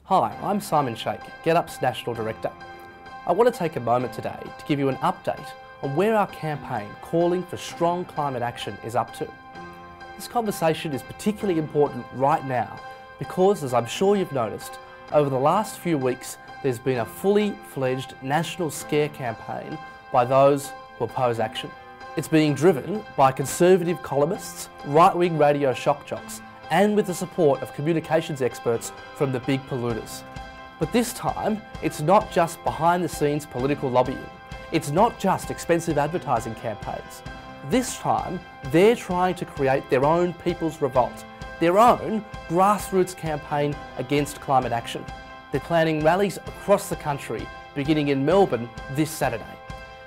Hi, I'm Simon Shake, GetUp's National Director. I want to take a moment today to give you an update on where our campaign calling for strong climate action is up to. This conversation is particularly important right now because, as I'm sure you've noticed, over the last few weeks there's been a fully fledged national scare campaign by those who oppose action. It's being driven by conservative columnists, right-wing radio shock jocks, and with the support of communications experts from the big polluters. But this time, it's not just behind-the-scenes political lobbying. It's not just expensive advertising campaigns. This time, they're trying to create their own people's revolt, their own grassroots campaign against climate action. They're planning rallies across the country, beginning in Melbourne this Saturday.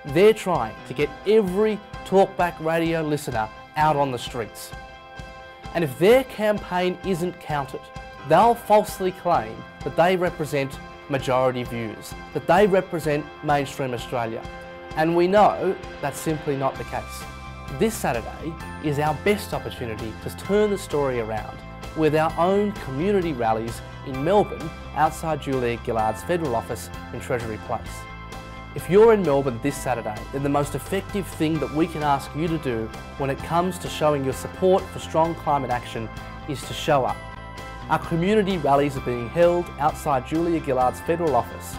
They're trying to get every talkback radio listener out on the streets. And if their campaign isn't counted, they'll falsely claim that they represent majority views, that they represent mainstream Australia. And we know that's simply not the case. This Saturday is our best opportunity to turn the story around with our own community rallies in Melbourne outside Julia Gillard's federal office in Treasury Place. If you're in Melbourne this Saturday, then the most effective thing that we can ask you to do when it comes to showing your support for strong climate action is to show up. Our community rallies are being held outside Julia Gillard's federal office.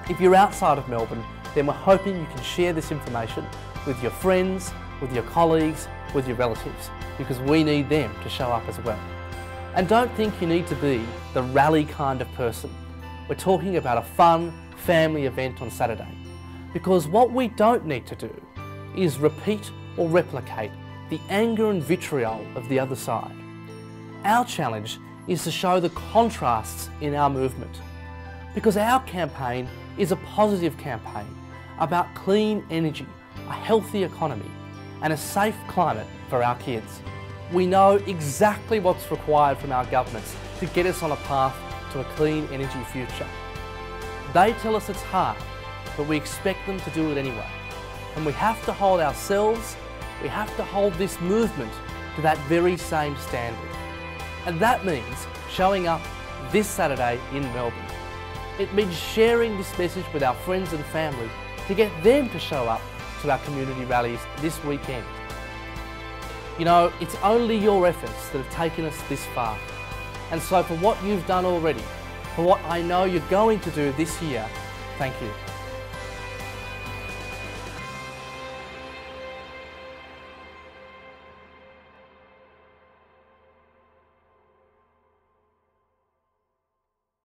If you're outside of Melbourne, then we're hoping you can share this information with your friends, with your colleagues, with your relatives, because we need them to show up as well. And don't think you need to be the rally kind of person. We're talking about a fun, family event on Saturday, because what we don't need to do is repeat or replicate the anger and vitriol of the other side. Our challenge is to show the contrasts in our movement, because our campaign is a positive campaign about clean energy, a healthy economy, and a safe climate for our kids. We know exactly what's required from our governments to get us on a path to a clean energy future. They tell us it's hard, but we expect them to do it anyway. And we have to hold ourselves, we have to hold this movement to that very same standard. And that means showing up this Saturday in Melbourne. It means sharing this message with our friends and family to get them to show up to our community rallies this weekend. You know, it's only your efforts that have taken us this far. And so for what you've done already, for what I know you're going to do this year, thank you.